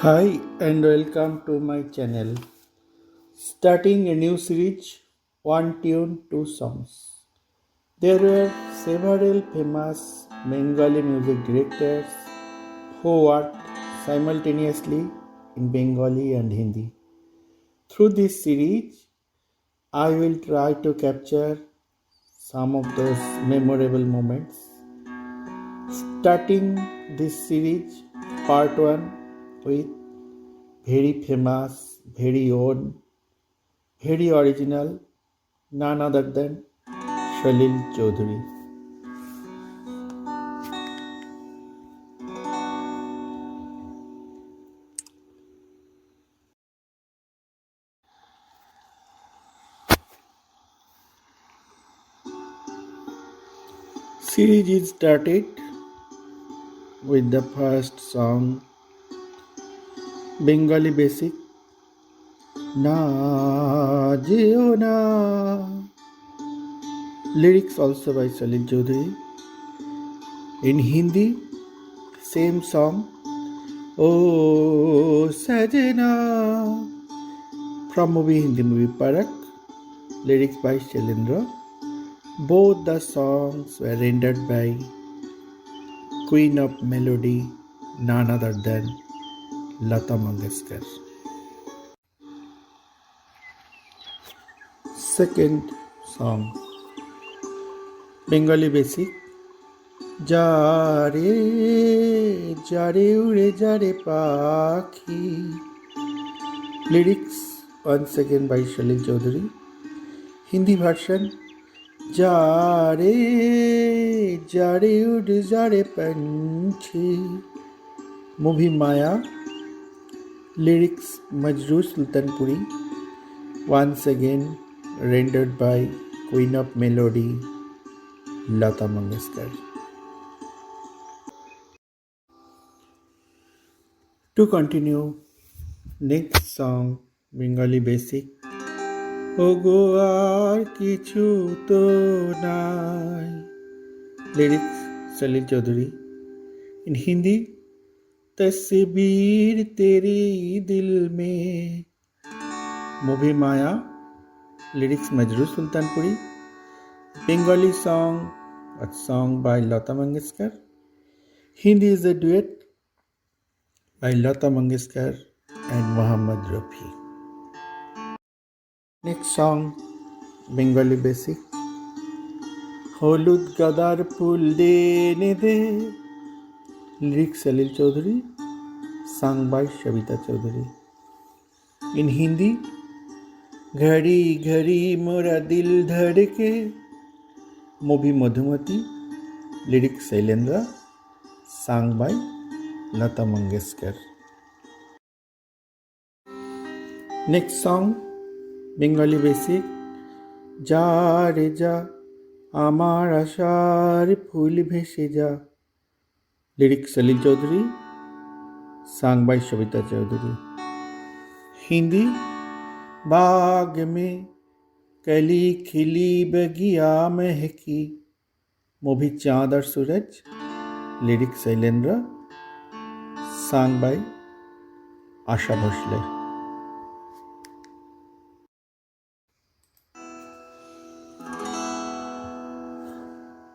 Hi and welcome to my channel. Starting a new series, one tune, two songs. There were several famous Bengali music directors who worked simultaneously in Bengali and Hindi. Through this series, I will try to capture some of those memorable moments. Starting this series, part 1 with very famous, very own, very original, none other than Salil Choudhury. Series is started with the first song, Bengali Basic, Na Jeo Na. Lyrics also by Salil Choudhury. In Hindi, same song, Oh Sajna, from Hindi movie Parak. Lyrics by Shailendra. Both the songs were rendered by Queen of Melody, none other than Lata Mangeshkar. Second song, Bengali Basic, Jare Jare Ure Jare Pakhi. Lyrics once again by Salil Choudhury. Hindi version, Jare Jare Ure Jare Panchi. Movie Maya. Lyrics Majroo Sultanpuri. Once again rendered by Queen of Melody, Lata Mangeshkar. To continue, next song, Bengali Basic, Ogo আর কিছু তো নাই. Lyrics Salil Choudhury. In Hindi, तस्वीर तेरी दिल में. Movie Maya. Lyrics Majroo Sultanpuri. Bengali song, a song by Lata Mangeshkar. Hindi is a duet by Lata Mangeshkar and Muhammad Rafi. Next song, Bengali Basic, Holud Gadar Phul Dene De. Lyrics Salil Choudhury, sung by Shabita Choudhury. In Hindi, Ghadi Ghadi Mora Dil Dhadke. Movie Madhumati. Lyrics Shailendra, sung by Lata Mangeshkar. Next song, Bengali Basic, Ja Re Ja, Amar Ashar Phul Bheshe Ja. Lyrics Salil Choudhury, sung by Shabita Choudhury. Hindi, Baag Mein Kali Khili Bagiya Mehki. Movie Chand Aur Suraj. Lyrics Shailendra, sung by Asha Bhosle.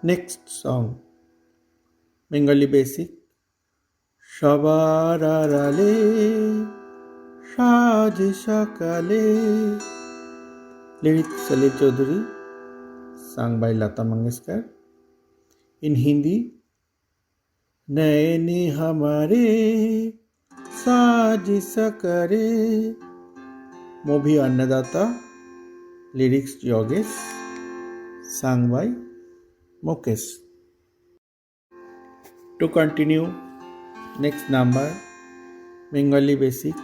Next song, Bengali Basic, সবার আড়ালে সাজ সকালে. Lyrics Salil Choudhury, sung by Lata Mangeshkar. In Hindi, नैने हमारे साज सकरे. Movie Annadata. Lyrics Yogesh, sung by Mukesh. To continue, next number, Bengali Basic,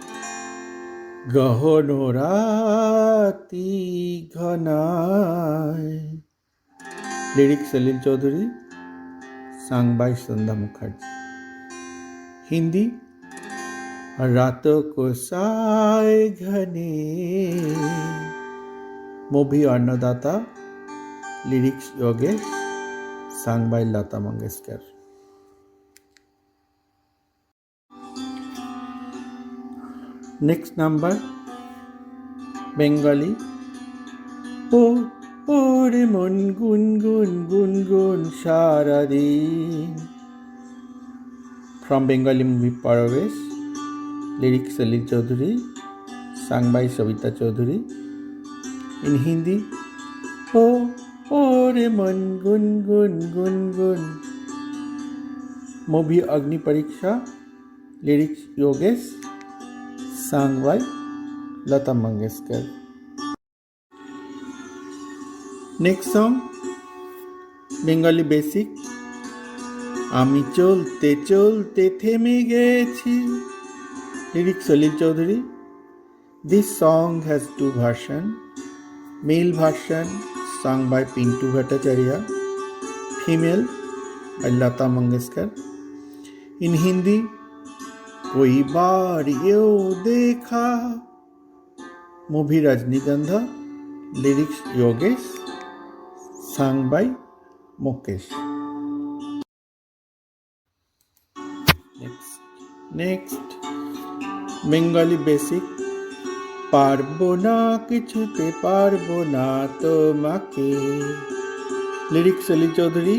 Gahano Rati Ghanai. Lyrics Salil Choudhury, sung by Sandhya Mukherjee. Hindi, Rato Ko Sai Ghane. Movie Annadata. Lyrics Yogesh, sung by Lata Mangeshkar. Next number, Bengali. ও ওরে মন গুন গুন গুন গুন সারাদিন. From Bengali movie Paravesh. Lyrics Salil Choudhury. Sung by Savita Choudhury. In Hindi, ও ওরে মন গুন গুন গুন গুন. Movie Agni Pariksha. Lyrics Yogesh. Sung by Lata Mangeshkar. Next song, Bengali Basic. আমি চলতে চলতে থেমে গেছি. Lyrics Salil Choudhury. This song has two versions. Male version sung by Pintu Bhattacharya. Female by Lata Mangeshkar. In Hindi, कोई बार यूं देखा. Movie Rajnikandha. Lyrics Yogesh. Sung by Mukesh. Next, Bengali Basic. পারবো না কিছুতে পারবো না তোমাকে. Lyrics Salil Choudhury.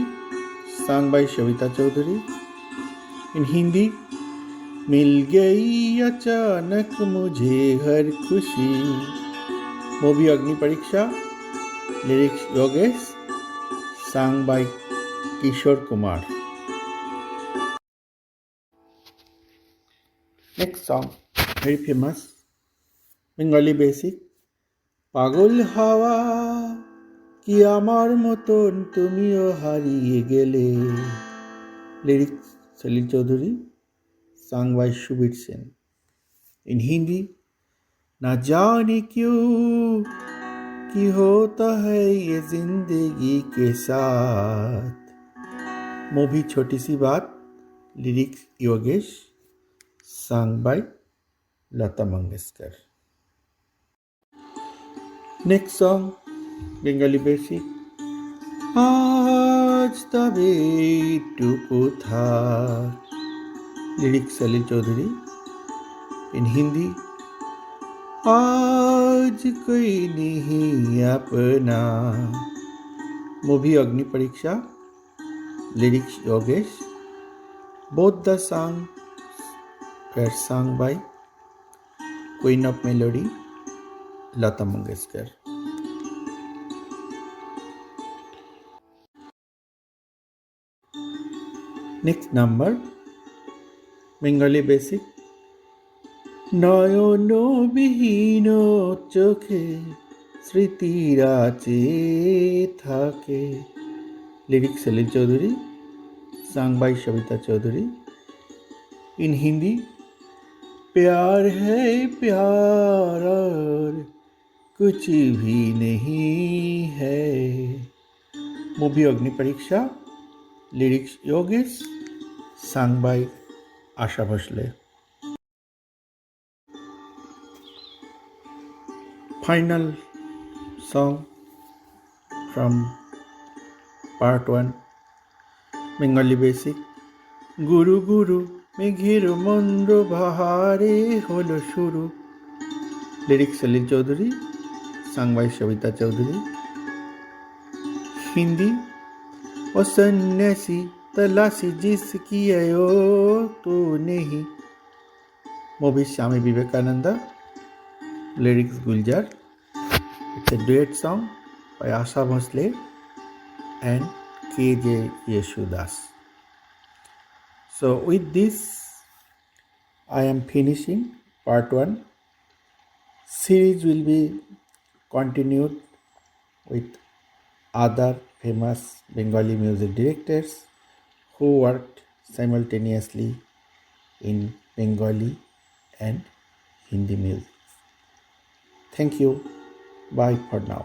Sung by Savita Choudhury. In Hindi, मिल गई अचानक मुझे हर खुशी. Movie Agni Pariksha. Lyrics Yogesh. Sung by Kishore Kumar. Next song, very famous, Bengali Basic. পাগল হাওয়া কি আমার মতন তুমিও হারিয়ে গেলে. Lyrics Salil Choudhury. Sung by Shubir Sen. In Hindi, ना जाने क्यों कि होता है ये जिंदगी के साथ. Movie छोटी सी बात. Lyrics Yogesh. Sung by Lata Mangeshkar. Next song, Bengali Basic. আজ তবে এইটুকু থাক. Lyrics Salil Choudhury. In Hindi, आज कोई नहीं अपना. Movie Agni Pariksha. Lyrics Yogesh. Both the songs were sung by Queen of Melody, Lata Mangeshkar. Next number, Bengali Basic. নয়ন বিহীন চোখে স্মৃতিরা চেয়ে থাকে. Lyrics Salil Choudhury. Sung by Savita Choudhury. In Hindi, प्यार है प्यार और कुछ भी नहीं है. Movie Agni Pariksha. Lyrics Yogesh. Sung by Asha Bhosle. Final song from Part 1, Bengali Basic. গুরু গুরু মেঘের মন্দ বাহারে হলো শুরু. Lyrics Salil Choudhury. Sung by Savita Choudhury. Hindi, ओ सन्यासी तलाशी जिसकी आयो तो नहीं. Movie Swami Vivekananda. Lyrics Guljar. It's a duet song by Asha Bhosle and K.J. Yeshudas. So with this, I am finishing part 1. Series will be continued with other famous Bengali music directors who worked simultaneously in Bengali and Hindi music. Thank you. Bye for now.